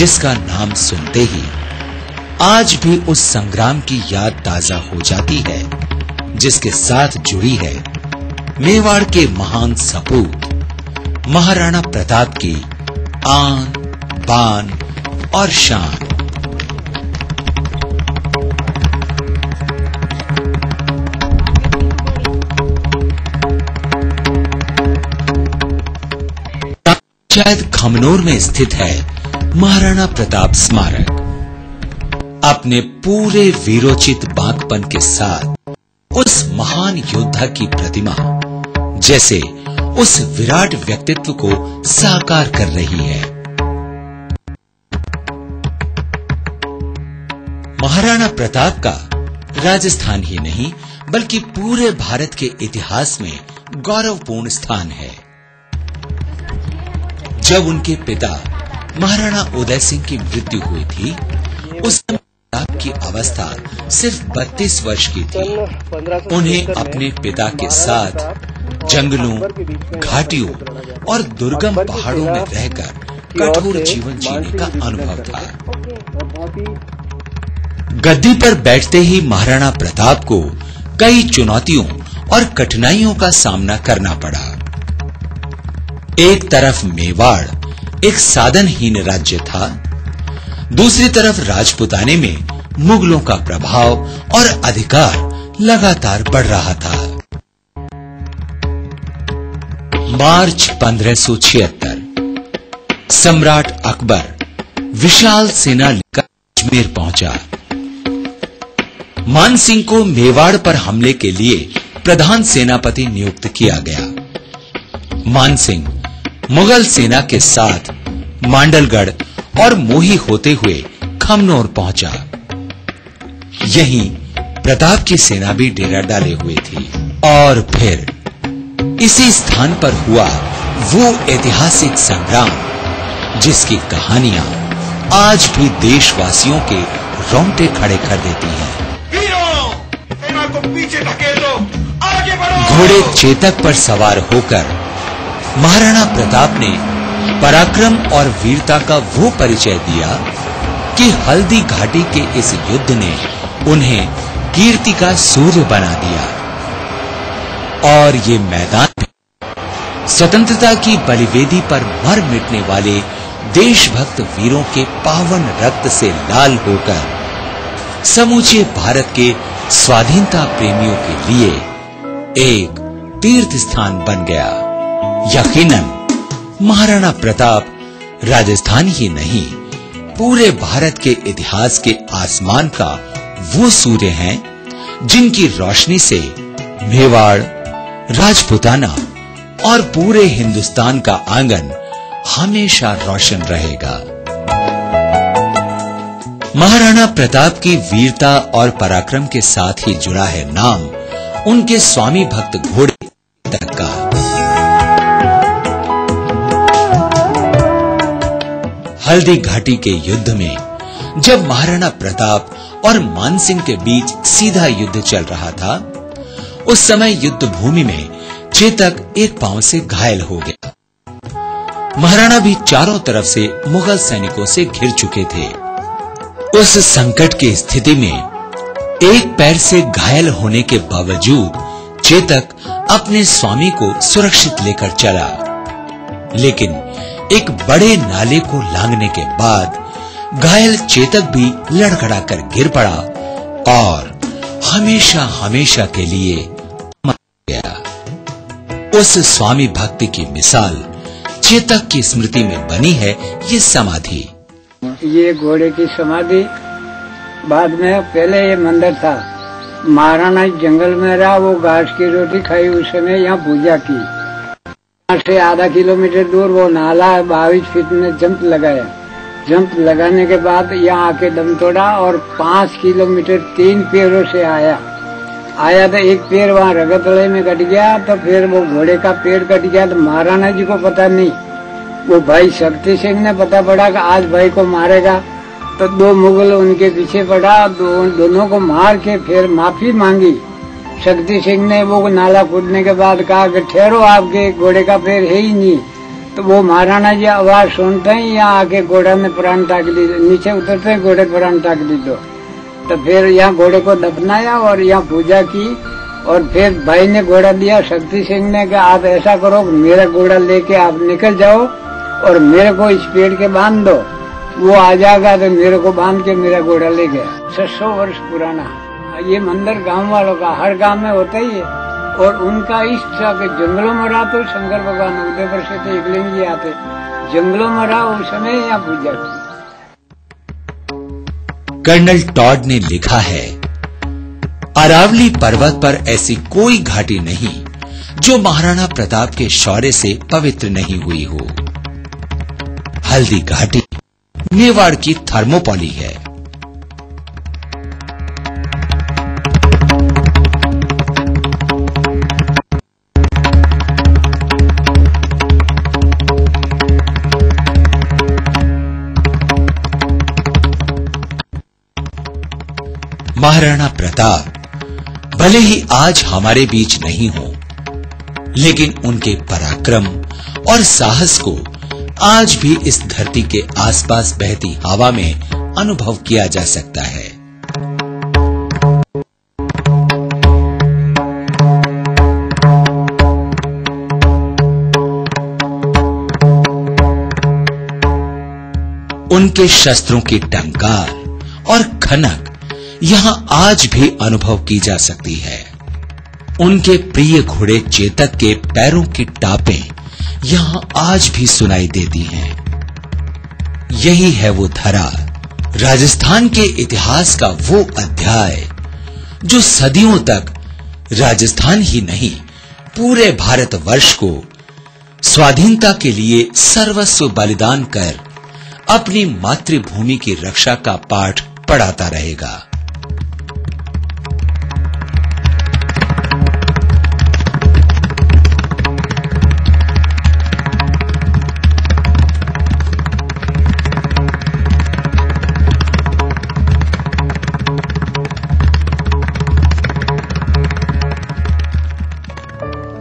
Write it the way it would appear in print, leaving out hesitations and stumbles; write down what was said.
जिसका नाम सुनते ही आज भी उस संग्राम की याद ताजा हो जाती है जिसके साथ जुड़ी है मेवाड़ के महान सपूत महाराणा प्रताप की आन, बान और शान। शायद खमनोर में स्थित है महाराणा प्रताप स्मारक। अपने पूरे वीरोचित बांकपन के साथ उस महान योद्धा की प्रतिमा जैसे उस विराट व्यक्तित्व को साकार कर रही है। महाराणा प्रताप का राजस्थान ही नहीं बल्कि पूरे भारत के इतिहास में गौरवपूर्ण स्थान है। जब उनके पिता महाराणा उदय सिंह की मृत्यु हुई थी उस समय प्रताप की अवस्था सिर्फ 32 वर्ष की थी। उन्हें अपने पिता के साथ जंगलों, घाटियों और दुर्गम पहाड़ों में रहकर कठोर जीवन जीने का अनुभव था। गद्दी पर बैठते ही महाराणा प्रताप को कई चुनौतियों और कठिनाइयों का सामना करना पड़ा। एक तरफ मेवाड़ एक साधनहीन राज्य था, दूसरी तरफ राजपुताने में मुगलों का प्रभाव और अधिकार लगातार बढ़ रहा था। मार्च 1576 सम्राट अकबर विशाल सेना लेकर अजमेर पहुंचा। मानसिंह को मेवाड़ पर हमले के लिए प्रधान सेनापति नियुक्त किया गया। मानसिंह मुगल सेना के साथ मांडलगढ़ और मोही होते हुए खमनोर पहुंचा। यहीं प्रताप की सेना भी डेरा डाले हुए थी और फिर इसी स्थान पर हुआ वो ऐतिहासिक संग्राम जिसकी कहानियां आज भी देशवासियों के रोंगटे खड़े कर देती हैं। वीरों, सेना को पीछे धकेल दो, आगे बढ़ो। घोड़े चेतक पर सवार होकर महाराणा प्रताप ने पराक्रम और वीरता का वो परिचय दिया कि हल्दी घाटी के इस युद्ध ने उन्हें कीर्ति का सूर्य बना दिया। और ये मैदान स्वतंत्रता की बलिवेदी पर मर मिटने वाले देशभक्त वीरों के पावन रक्त से लाल होकर समूचे भारत के स्वाधीनता प्रेमियों के लिए एक तीर्थ स्थान बन गया। यकीनन महाराणा प्रताप राजस्थान ही नहीं पूरे भारत के इतिहास के आसमान का वो सूर्य हैं जिनकी रोशनी से मेवाड़, राजपुताना और पूरे हिंदुस्तान का आंगन हमेशा रोशन रहेगा। महाराणा प्रताप की वीरता और पराक्रम के साथ ही जुड़ा है नाम उनके स्वामी भक्त घोड़े तक का। हल्दी घाटी के युद्ध में जब महाराणा प्रताप और मानसिंह के बीच सीधा युद्ध चल रहा था उस समय युद्ध भूमि में चेतक एक पांव से घायल हो गया। महाराणा भी चारों तरफ से मुगल सैनिकों से घिर चुके थे। उस संकट की स्थिति में एक पैर से घायल होने के बावजूद चेतक अपने स्वामी को सुरक्षित लेकर चला, लेकिन एक बड़े नाले को लांघने के बाद घायल चेतक भी लड़खड़ाकर गिर पड़ा और हमेशा हमेशा के लिए मर गया। उस स्वामी भक्ति की मिसाल चेतक की स्मृति में बनी है ये समाधि। ये घोड़े की समाधि बाद में पहले ये मंदिर था। महाराणा जंगल में रहा, वो घास की रोटी खाई, उस समय यहाँ पूजा की। यहाँ से आधा किलोमीटर दूर वो नाला 22 फीट में जंप लगाया। जंप लगाने के बाद यहाँ आके दम तोड़ा और 5 किलोमीटर 3 पैरों से आया तो एक पैर वहाँ रगतले में कट गया, तो फिर वो घोड़े का पैर कट गया। तो महाराणा जी को पता नहीं, वो भाई शक्ति सिंह ने पता पड़ा कि आज भाई को मारेगा, तो 2 मुगल उनके पीछे पड़ा, दोनों को मार के फिर माफी मांगी। शक्ति सिंह ने वो नाला कूदने के बाद कहा कि ठहरो, आपके घोड़े का पैर है ही नहीं। तो वो महाराणा जी आवाज सुनते ही यहाँ आके घोड़ा में प्राण टाक दी, नीचे उतरते घोड़े प्राण टाक दी। तो फिर यहाँ घोड़े को दफनाया और यहाँ पूजा की। और फिर भाई ने घोड़ा दिया शक्ति सिंह ने कि आप ऐसा करो, मेरा घोड़ा लेके आप निकल जाओ और मेरे को इस पेड़ के बांध दो, वो आ जाएगा। तो मेरे को बांध के मेरा घोड़ा ले गया। 600 वर्ष पुराना ये मंदिर गांव वालों का, हर गांव में होता ही है। और उनका इष्ट था कि जंगलों में रहा तो शंकर भगवान उदयपुर से तो एकलिंग जी आते, जंगलों में रहा उस समय यहाँ पूजा की। कर्नल टॉड ने लिखा है, अरावली पर्वत पर ऐसी कोई घाटी नहीं जो महाराणा प्रताप के शौर्य से पवित्र नहीं हुई हो। हल्दी घाटी मेवाड़ की थर्मोपोली है। महाराणा प्रताप भले ही आज हमारे बीच नहीं हो, लेकिन उनके पराक्रम और साहस को आज भी इस धरती के आसपास बहती हवा में अनुभव किया जा सकता है। उनके शस्त्रों की टंकार और खनक यहां आज भी अनुभव की जा सकती है। उनके प्रिय घोड़े चेतक के पैरों की टापें यहां आज भी सुनाई देती हैं। यही है वो धरा, राजस्थान के इतिहास का वो अध्याय जो सदियों तक राजस्थान ही नहीं पूरे भारतवर्ष को स्वाधीनता के लिए सर्वस्व बलिदान कर अपनी मातृभूमि की रक्षा का पाठ पढ़ाता रहेगा।